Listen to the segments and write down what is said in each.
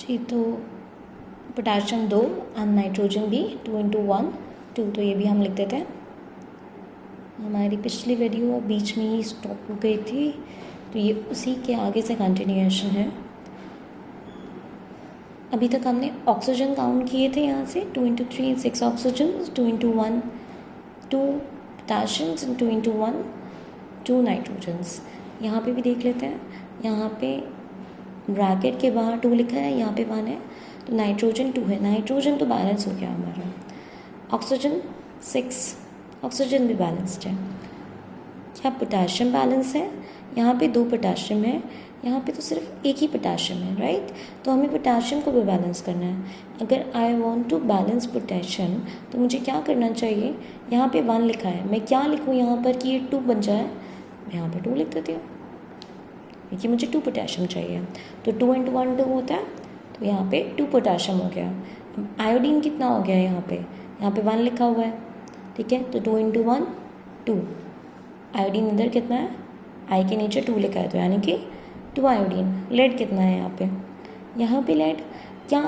जी, तो पोटाशियम 2 और नाइट्रोजन भी 2 × 1 2, तो ये भी हम लिख देते हैं। हमारी पिछली वीडियो बीच में ही स्टॉप हो गई थी, तो ये उसी के आगे से कंटिन्यूएशन है। अभी तक हमने ऑक्सीजन काउंट किए थे यहाँ से 2 × 3 6 ऑक्सीजन, 2 × 1 2 पोटाशियम्स, 2 × 1 2 नाइट्रोजन्स। यहाँ पे भी देख लेते हैं। यहाँ पे ब्रैकेट के बाहर 2 लिखा है, यहाँ पे 1 है, तो नाइट्रोजन 2 है। नाइट्रोजन तो बैलेंस हो गया हमारा। ऑक्सीजन 6, ऑक्सीजन भी बैलेंस्ड है। क्या पोटाशियम बैलेंस है? यहाँ पे 2 पोटाशियम है, यहाँ पे तो सिर्फ एक ही पोटाशियम है, राइट। तो हमें पोटाशियम को भी बैलेंस करना है। अगर I want to balance potassium तो मुझे क्या करना चाहिए? यहाँ पे 1 लिखा है, मैं क्या लिखूँ यहाँ पर कि ये 2 बन जाए? मैं यहाँ पे 2 लिख देती हूँ, क्योंकि मुझे 2 पोटेशियम चाहिए। तो 2 × 1 2 होता है, तो यहाँ पे 2 पोटेशियम हो गया। आयोडीन कितना हो गया? यहाँ पे 1 लिखा हुआ है, ठीक है। तो 2 × 1 2। आयोडीन इधर कितना है? आई के नीचे 2 लिखा है, तो यानी कि 2 आयोडीन। लेड कितना है यहाँ पे लेड? क्या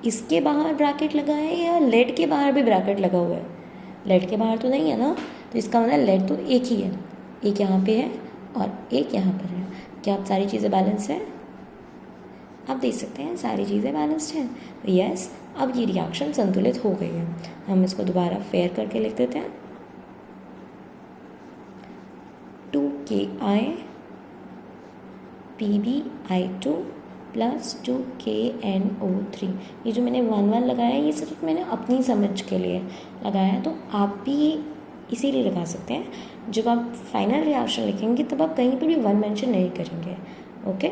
इसके बाहर ब्रैकेट लगा है या लेड के बाहर भी ब्रैकेट लगा हुआ है? लेड के बाहर तो नहीं है ना, तो इसका मतलब लेड तो एक ही है। एक यहाँ पे है और एक यहाँ पर है। क्या आप सारी चीज़ें बैलेंस हैं? आप देख सकते हैं सारी चीज़ें बैलेंस्ड हैं। तो यस, अब ये रिएक्शन संतुलित हो गई है। हम इसको दोबारा फेयर करके लिख देते हैं। 2Ki PbI2 + 2KNO3। ये जो मैंने 1 लगाया है, ये सिर्फ मैंने अपनी समझ के लिए लगाया है, तो आप भी इसीलिए लगा सकते हैं। जब आप फाइनल रिएक्शन लिखेंगे तब आप कहीं पर भी 1 मेंशन नहीं करेंगे, ओके।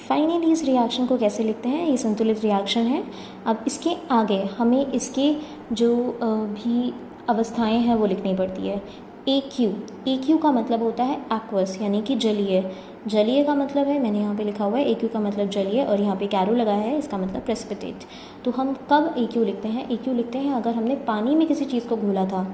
फाइनली इस रिएक्शन को कैसे लिखते हैं? ये संतुलित रिएक्शन है। अब इसके आगे हमें इसके जो भी अवस्थाएं हैं वो लिखनी पड़ती है। AQ का मतलब होता है एक्वस, यानी कि जलीय। जलीय का मतलब है, मैंने यहाँ पे लिखा हुआ है AQ का मतलब जलीय, और यहाँ पे कैरो लगाया है, इसका मतलब प्रेसिपिटेट। तो हम कब AQ लिखते हैं? AQ लिखते हैं अगर हमने पानी में किसी चीज़ को घोला था,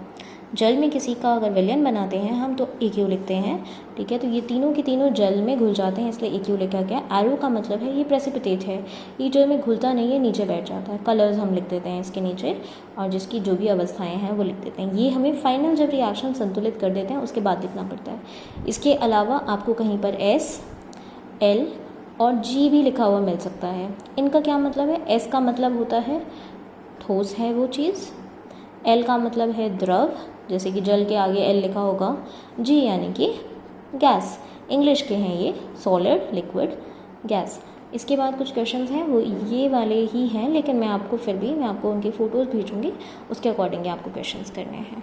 जल में किसी का अगर विलयन बनाते हैं हम, तो AQ लिखते हैं, ठीक है। तो ये तीनों के तीनों जल में घुल जाते हैं, इसलिए AQ लिखा गया। एरो का मतलब है ये प्रेसिपिटेट है, ये जल में घुलता नहीं है, नीचे बैठ जाता है। कलर्स हम लिख देते हैं इसके नीचे, और जिसकी जो भी अवस्थाएं हैं वो लिख देते हैं। ये हमें फाइनल जब रिएक्शन संतुलित कर देते हैं उसके बाद लिखना पड़ता है। इसके अलावा आपको कहीं पर S, L और G भी लिखा हुआ मिल सकता है। इनका क्या मतलब है? S का मतलब होता है ठोस है वो चीज़, L का मतलब है द्रव, जैसे कि जल के आगे L लिखा होगा। G यानी कि गैस, इंग्लिश के हैं ये, सॉलिड, लिक्विड, गैस। इसके बाद कुछ क्वेश्चंस हैं, वो ये वाले ही हैं, लेकिन मैं आपको उनकी फ़ोटोज़ भेजूँगी, उसके अकॉर्डिंग आपको क्वेश्चंस करने हैं।